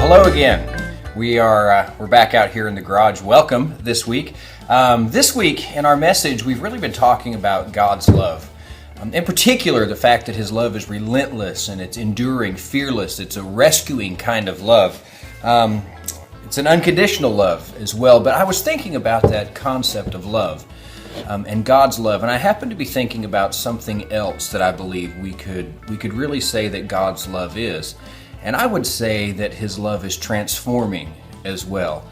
Hello again. We're back out here in the garage. Welcome this week. This week in our message, we've really been talking about God's love. In particular, the fact that His love is relentless and it's enduring, fearless. It's a rescuing kind of love. It's an unconditional love as well. But I was thinking about that concept of love and God's love, and I happened to be thinking about something else that I believe we could really say that God's love is. And I would say that His love is transforming as well.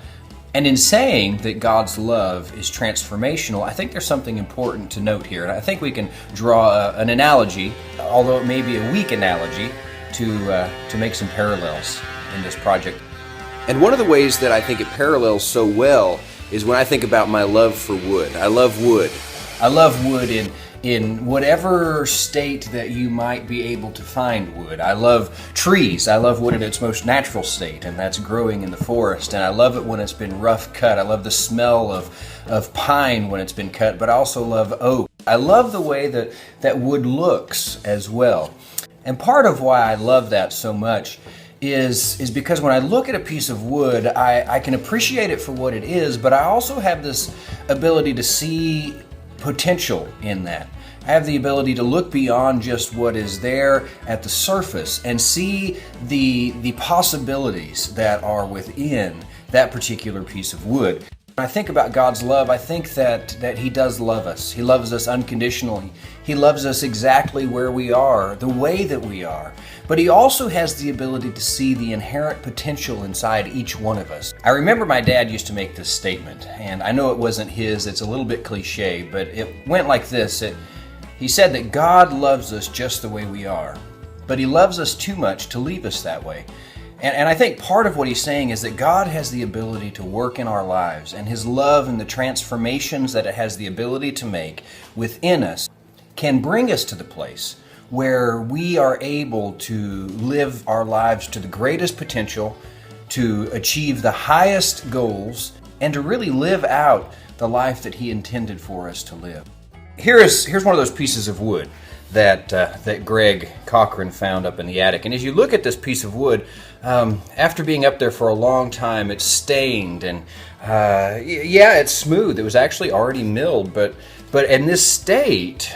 And in saying that God's love is transformational, I think there's something important to note here. And I think we can draw an analogy, although it may be a weak analogy, to make some parallels in this project. And one of the ways that I think it parallels so well is when I think about my love for wood. I love wood. I love wood in whatever state that you might be able to find wood. I love trees. I love wood in its most natural state, and that's growing in the forest. And I love it when it's been rough cut. I love the smell of pine when it's been cut, but I also love oak. I love the way that wood looks as well. And part of why I love that so much is because when I look at a piece of wood, I can appreciate it for what it is, but I also have this ability to see potential in that. I have the ability to look beyond just what is there at the surface and see the possibilities that are within that particular piece of wood. When I think about God's love, I think that He does love us. He loves us unconditionally. He loves us exactly where we are, the way that we are. But He also has the ability to see the inherent potential inside each one of us. I remember my dad used to make this statement, and I know it wasn't his, it's a little bit cliche, but it went like this. He said that God loves us just the way we are, but He loves us too much to leave us that way. And I think part of what he's saying is that God has the ability to work in our lives, and His love and the transformations that it has the ability to make within us can bring us to the place where we are able to live our lives to the greatest potential, to achieve the highest goals, and to really live out the life that He intended for us to live. Here's one of those pieces of wood that Greg Cochran found up in the attic. And as you look at this piece of wood, after being up there for a long time, it's stained and it's smooth. It was actually already milled, but in this state,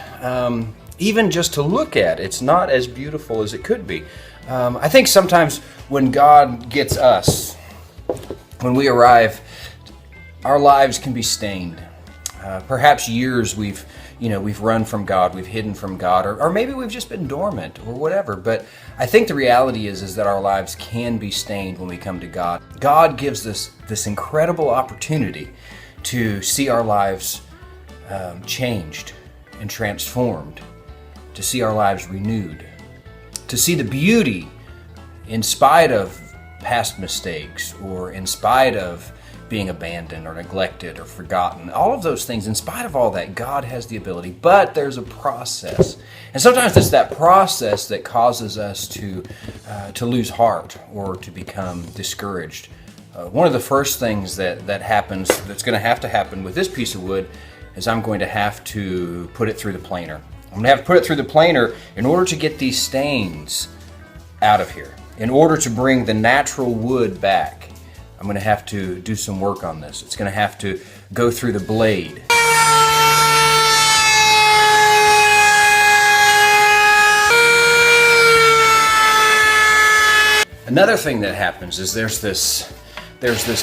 even just to look at, it's not as beautiful as it could be. I think sometimes when God gets us, when we arrive, our lives can be stained. Perhaps years we've run from God, we've hidden from God, or maybe we've just been dormant or whatever. But I think the reality is that our lives can be stained when we come to God. God gives us this incredible opportunity to see our lives changed and transformed, to see our lives renewed, to see the beauty in spite of past mistakes or in spite of being abandoned or neglected or forgotten. All of those things, in spite of all that, God has the ability, but there's a process. And sometimes it's that process that causes us to lose heart or to become discouraged. One of the first things that happens, that's going to happen with this piece of wood, is I'm going to have to put it through the planer. I'm going to have to put it through the planer in order to get these stains out of here, in order to bring the natural wood back. I'm going to have to do some work on this. It's going to have to go through the blade. Another thing that happens is there's this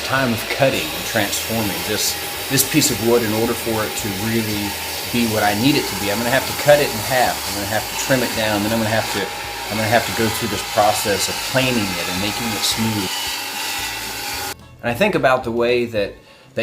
time of cutting and transforming this piece of wood in order for it to really be what I need it to be. I'm going to have to cut it in half. I'm going to have to trim it down. Then I'm going to have to go through this process of planing it and making it smooth. And I think about the way that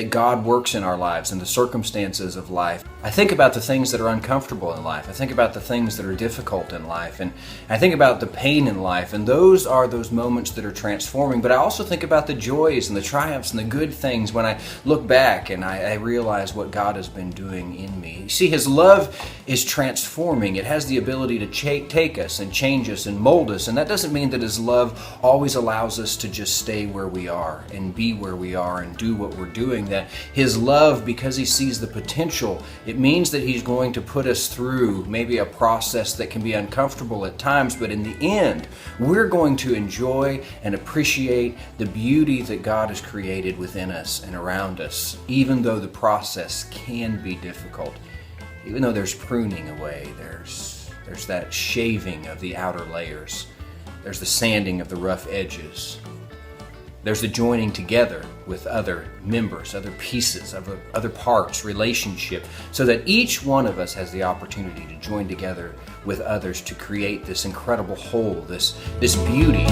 God works in our lives and the circumstances of life. I think about the things that are uncomfortable in life. I think about the things that are difficult in life. And I think about the pain in life. And those are those moments that are transforming. But I also think about the joys and the triumphs and the good things when I look back and I realize what God has been doing in me. You see, His love is transforming. It has the ability to take us and change us and mold us. And that doesn't mean that His love always allows us to just stay where we are and be where we are and do what we're doing. doing that. His love, because he sees the potential, it means that he's going to put us through maybe a process that can be uncomfortable at times, but in the end, we're going to enjoy and appreciate the beauty that God has created within us and around us, even though the process can be difficult. Even though there's pruning away, there's that shaving of the outer layers. There's the sanding of the rough edges. There's the joining together with other members, other pieces of other parts, relationship, so that each one of us has the opportunity to join together with others to create this incredible whole, this beauty.